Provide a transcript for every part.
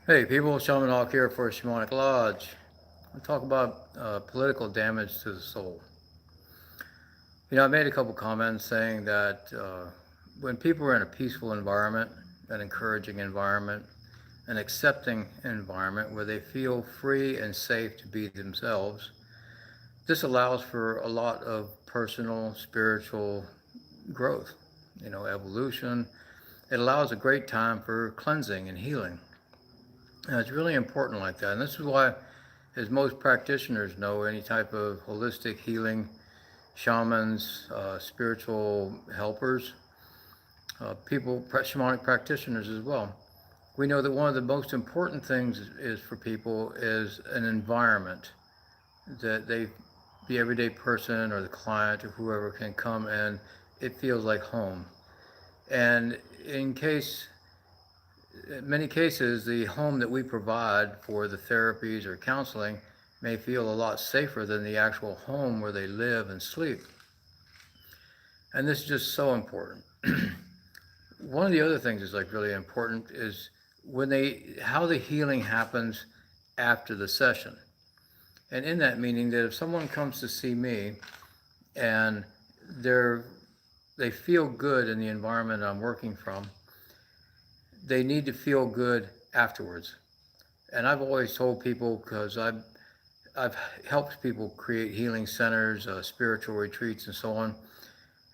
Hey people, Shaman Hawk here for Shamanic Lodge. We'll talk about political damage to the soul. I made a couple comments saying that when people are in a peaceful environment, an encouraging environment, an accepting environment where they feel free and safe to be themselves, this allows for a lot of personal, spiritual growth, evolution. It allows a great time for cleansing and healing. And it's really important like that. And this is why, as most practitioners know, any type of holistic healing, shamans, spiritual helpers, shamanic practitioners as well, we know that one of the most important things is for people is an environment that the everyday person or the client or whoever can come and it feels like home. And in many cases, the home that we provide for the therapies or counseling may feel a lot safer than the actual home where they live and sleep. And this is just so important. One of the other things that's like really important is how the healing happens after the session. And in that meaning that if someone comes to see me and they're they feel good in the environment I'm working from, they need to feel good afterwards. And I've always told people, because I've helped people create healing centers, spiritual retreats, and so on.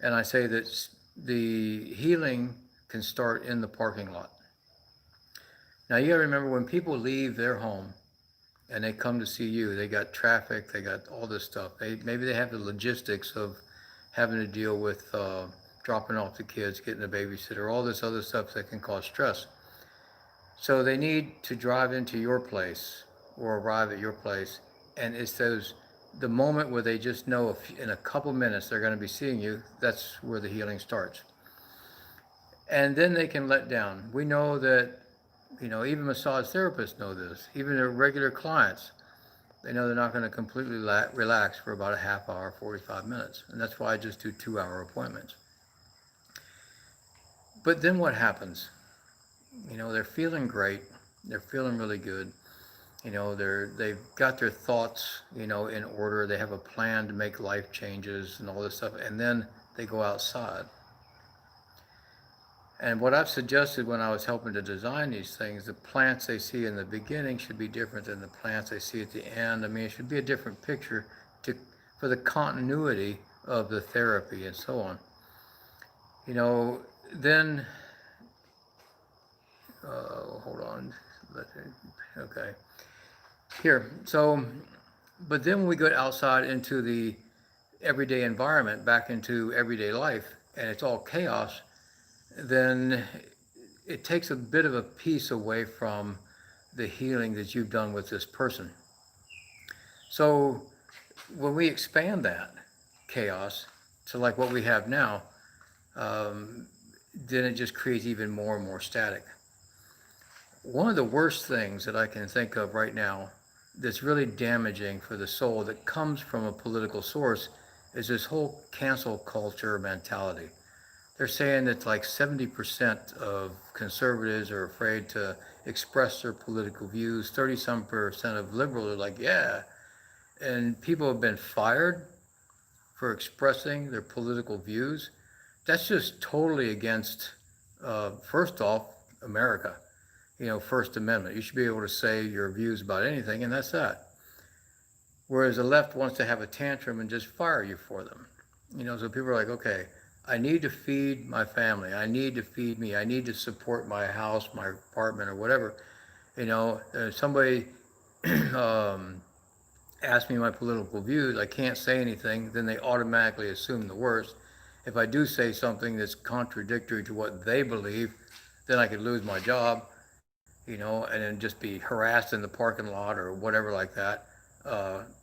And I say that the healing can start in the parking lot. Now you got to remember, when people leave their home and they come to see you, they got traffic, they got all this stuff. Maybe they have the logistics of having to deal with dropping off the kids, getting a babysitter, all this other stuff that can cause stress. So they need to drive into your place or arrive at your place, and it's the moment where they just know if in a couple minutes they're going to be seeing you. That's where the healing starts, and then they can let down. We know that, even massage therapists know this. Even their regular clients, they know they're not going to completely relax for about a half hour, 45 minutes, and that's why I just do 2-hour appointments. But then what happens? They're feeling great. They're feeling really good. They've got their thoughts, in order. They have a plan to make life changes and all this stuff. And then they go outside. And what I've suggested when I was helping to design these things, the plants they see in the beginning should be different than the plants they see at the end. I mean, it should be a different picture to for the continuity of the therapy and so on. Then hold on. Okay. Here. So, but then when we go outside into the everyday environment, back into everyday life, and it's all chaos, then it takes a bit of a piece away from the healing that you've done with this person. So when we expand that chaos to like what we have now, then it just creates even more and more static. One of the worst things that I can think of right now that's really damaging for the soul, that comes from a political source, is this whole cancel culture mentality. They're saying that like 70% of conservatives are afraid to express their political views. 30 some percent of liberals are like, yeah. And people have been fired for expressing their political views. That's just totally against, first off, America. First Amendment. You should be able to say your views about anything, and that's that. Whereas the left wants to have a tantrum and just fire you for them. So people are like, okay, I need to feed my family. I need to feed me. I need to support my house, my apartment, or whatever. Somebody asks me my political views, I can't say anything, then they automatically assume the worst. If I do say something that's contradictory to what they believe, then I could lose my job, and then just be harassed in the parking lot or whatever like that.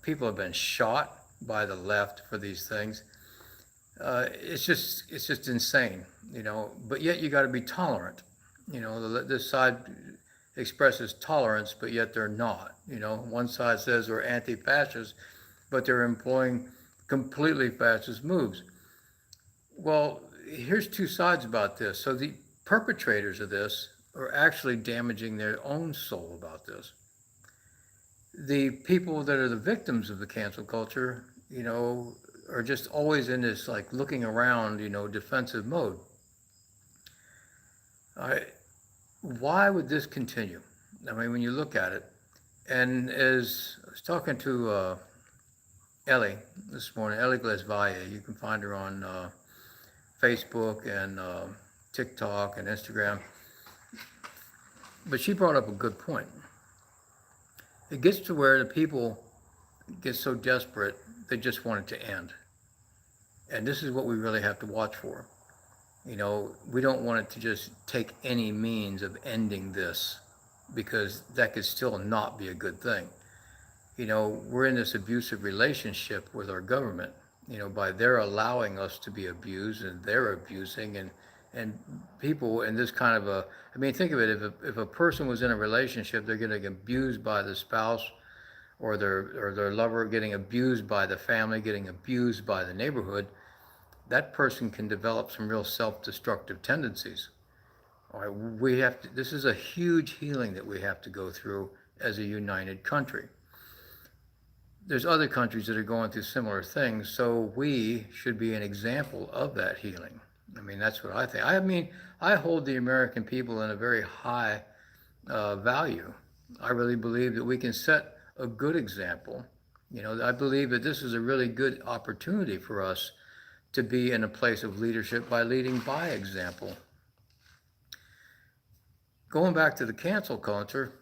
People have been shot by the left for these things. It's just insane, But yet you got to be tolerant. This side expresses tolerance, but yet they're not. One side says they're anti-fascist, but they're employing completely fascist moves. Well, here's two sides about this. So the perpetrators of this are actually damaging their own soul about this. The people that are the victims of the cancel culture, are just always in this like looking around, defensive mode. I, why would this continue? I mean, when you look at it, and as I was talking to Ellie this morning, Ellie Glesvalle, you can find her on Facebook and TikTok and Instagram, but she brought up a good point. It gets to where the people get so desperate they just want it to end. And this is what we really have to watch for. We don't want it to just take any means of ending this, because that could still not be a good thing. We're in this abusive relationship with our government, by their allowing us to be abused, and they're abusing, and people in this kind of I mean, think of it, if a person was in a relationship, they're getting abused by the spouse or their lover, getting abused by the family, getting abused by the neighborhood, that person can develop some real self-destructive tendencies. All right, this is a huge healing that we have to go through as a united country. There's other countries that are going through similar things, so we should be an example of that healing. I mean, that's what I think. I hold the American people in a very high value. I really believe that we can set a good example. I believe that this is a really good opportunity for us to be in a place of leadership by leading by example. Going back to the cancel culture,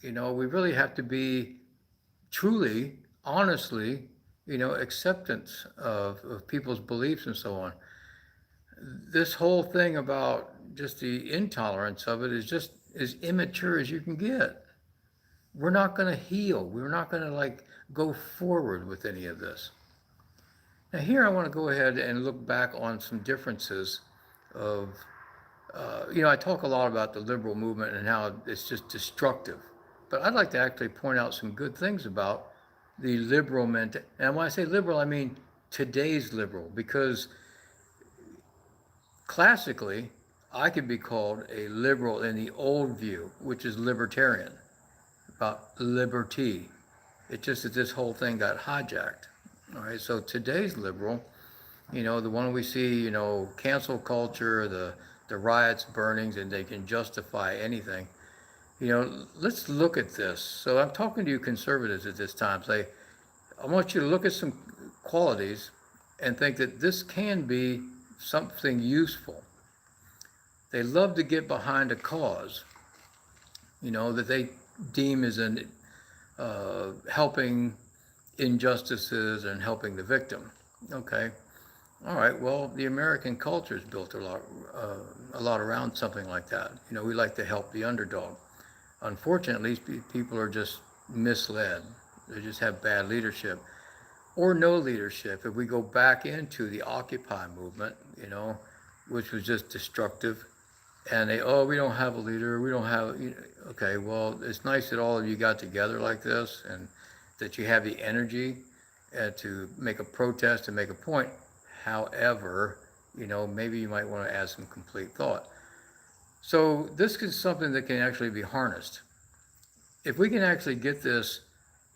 we really have to be truly, honestly, acceptance of people's beliefs and so on. This whole thing about just the intolerance of it is just as immature as you can get. We're not going to heal. We're not going to go forward with any of this. Now here I want to go ahead and look back on some differences of, I talk a lot about the liberal movement and how it's just destructive, but I'd like to actually point out some good things about the liberal mentality. And when I say liberal, I mean today's liberal, because classically, I could be called a liberal in the old view, which is libertarian, about liberty. It's just that this whole thing got hijacked. All right, so today's liberal, the one we see, cancel culture, the riots, burnings, and they can justify anything. Let's look at this. So I'm talking to you conservatives at this time. Say, I want you to look at some qualities and think that this can be something useful. They love to get behind a cause, that they deem as an helping injustices and helping the victim. Okay, all right. Well, the American culture is built a lot around something like that. We like to help the underdog. Unfortunately, people are just misled. They just have bad leadership or no leadership. If we go back into the Occupy movement, which was just destructive, and we don't have a leader, we don't have, okay, well, it's nice that all of you got together like this and that you have the energy to make a protest and make a point. However, maybe you might want to add some complete thought. So this is something that can actually be harnessed. If we can actually get this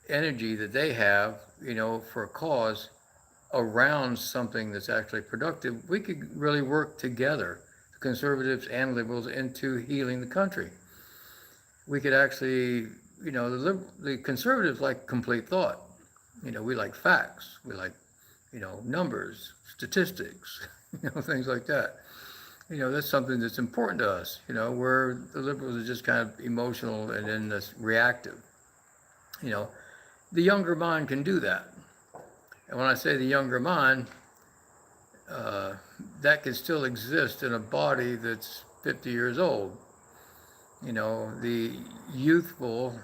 energy that they have, for a cause around something that's actually productive, we could really work together, conservatives and liberals, into healing the country. We could actually, the conservatives like complete thought. We like facts. We like, numbers, statistics, things like that. That's something that's important to us, where the liberals are just kind of emotional and then this reactive. The younger mind can do that. And when I say the younger mind, that can still exist in a body that's 50 years old. The youthful,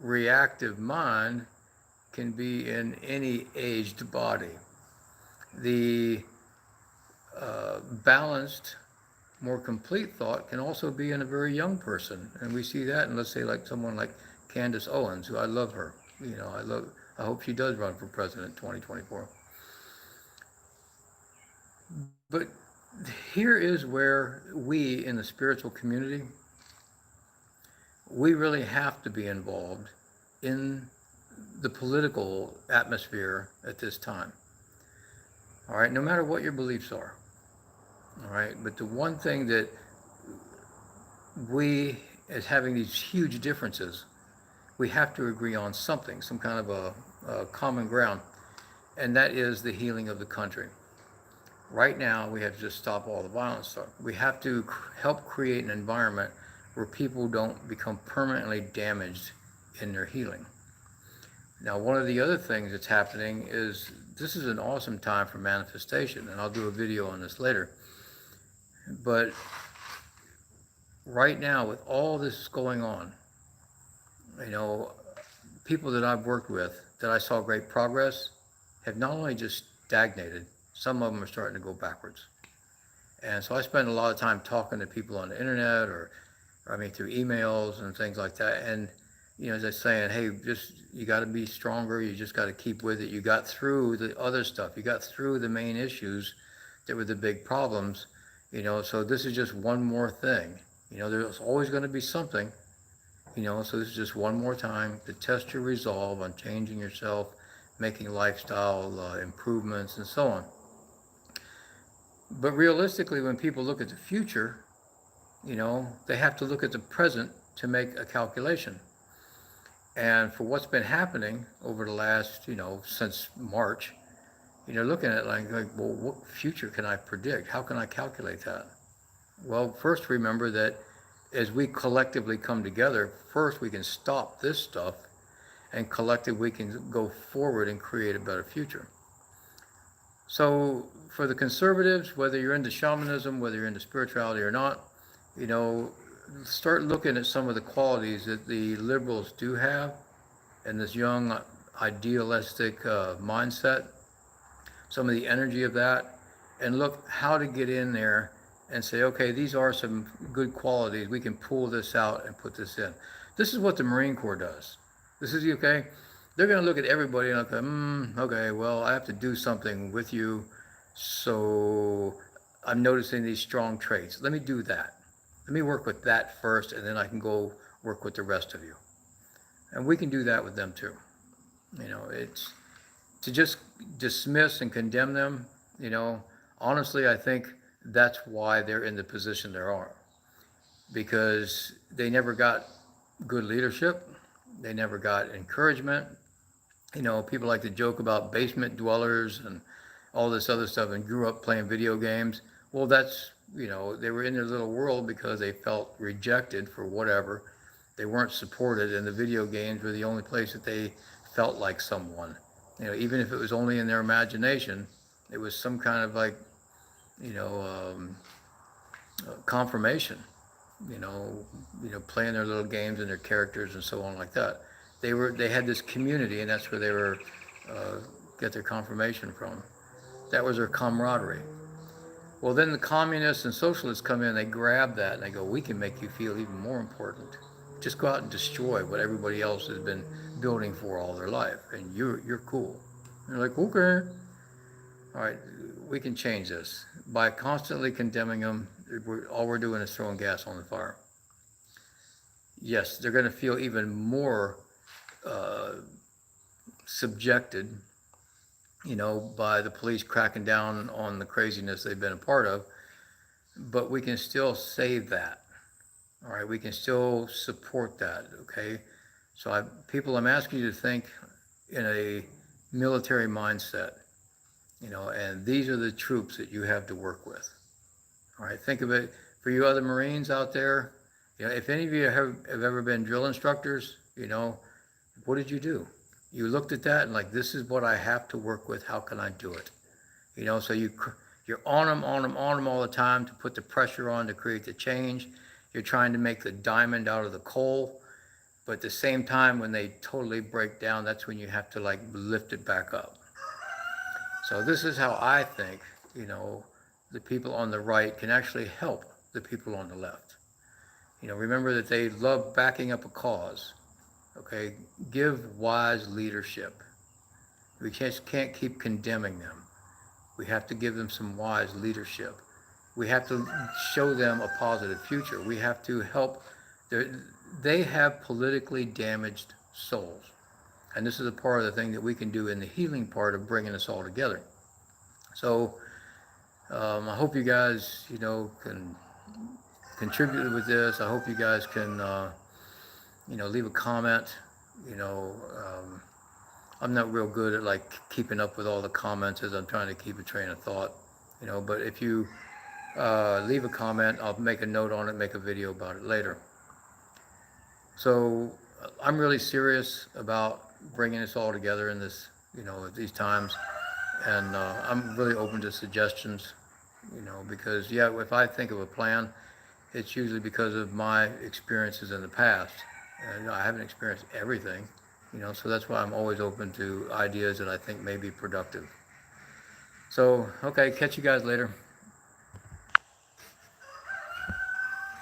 reactive mind can be in any aged body. The balanced, more complete thought can also be in a very young person. And we see that in, let's say, like someone like Candace Owens, who I love her. I hope she does run for president in 2024. But here is where we in the spiritual community we really have to be involved in the political atmosphere at this time. All right, no matter what your beliefs are. All right, but the one thing that we, as having these huge differences, we have to agree on something, some kind of a common ground, and that is the healing of the country. Right now, we have to just stop all the violence stuff. We have to help create an environment where people don't become permanently damaged in their healing. Now, one of the other things that's happening is this is an awesome time for manifestation, and I'll do a video on this later. But right now, with all this going on, you know, people that I've worked with that I saw great progress have not only just stagnated, some of them are starting to go backwards. And so I spend a lot of time talking to people on the internet or I mean, through emails and things like that. And, you know, just saying, hey, just, you got to be stronger. You just got to keep with it. You got through the other stuff. You got through the main issues that were the big problems, you know, so this is just one more thing. You know, there's always going to be something, you know, so this is just one more time to test your resolve on changing yourself, making lifestyle improvements and so on. But realistically, when people look at the future, you know, they have to look at the present to make a calculation. And for what's been happening over the last, you know, since March, you know, looking at it like, well, what future can I predict? How can I calculate that? Well, first remember that as we collectively come together, first we can stop this stuff, and collectively we can go forward and create a better future. So for the conservatives, whether you're into shamanism, whether you're into spirituality or not, you know, start looking at some of the qualities that the liberals do have and this young idealistic mindset, some of the energy of that, and look how to get in there and say, okay, these are some good qualities. We can pull this out and put this in. This is what the Marine Corps does. This is okay. They're going to look at everybody and go, okay, well, I have to do something with you. So I'm noticing these strong traits. Let me do that. Let me work with that first, and then I can go work with the rest of you. And we can do that with them too. You know, it's to just dismiss and condemn them, you know, honestly, I think that's why they're in the position they are. Because they never got good leadership. They never got encouragement. You know, people like to joke about basement dwellers and all this other stuff and grew up playing video games. Well, that's, you know, they were in their little world because they felt rejected for whatever. They weren't supported, and the video games were the only place that they felt like someone. You know, even if it was only in their imagination, it was some kind of like, you know, confirmation. You know, playing their little games and their characters and so on like that. They had this community, and that's where they were get their confirmation from. That was their camaraderie. Well, then the communists and socialists come in, they grab that, and they go, we can make you feel even more important. Just go out and destroy what everybody else has been building for all their life, and you're cool. And they're like, okay. All right, we can change this. By constantly condemning them, all we're doing is throwing gas on the fire. Yes, they're going to feel even more subjected, you know, by the police cracking down on the craziness they've been a part of, but we can still save that. All right, we can still support that, okay? So people, I'm asking you to think in a military mindset, you know, and these are the troops that you have to work with. All right, think of it, for you other Marines out there, you know, if any of you have ever been drill instructors, you know, what did you do? You looked at that and like, this is what I have to work with. How can I do it? You know, so you're on them all the time to put the pressure on to create the change. You're trying to make the diamond out of the coal. But at the same time, when they totally break down, that's when you have to like lift it back up. So this is how I think, you know, the people on the right can actually help the people on the left. You know, remember that they love backing up a cause. Okay, give wise leadership. We just can't keep condemning them. We have to give them some wise leadership. We have to show them a positive future. We have to help they have politically damaged souls. And this is a part of the thing that we can do in the healing part of bringing us all together. So I hope you guys, can contribute with this. I hope you guys can, leave a comment. You know, I'm not real good at like keeping up with all the comments as I'm trying to keep a train of thought. But if you leave a comment, I'll make a note on it, make a video about it later. So I'm really serious about bringing us all together in this, at these times, and I'm really open to suggestions, because if I think of a plan, it's usually because of my experiences in the past, and I haven't experienced everything, so that's why I'm always open to ideas that I think may be productive. So, okay, catch you guys later.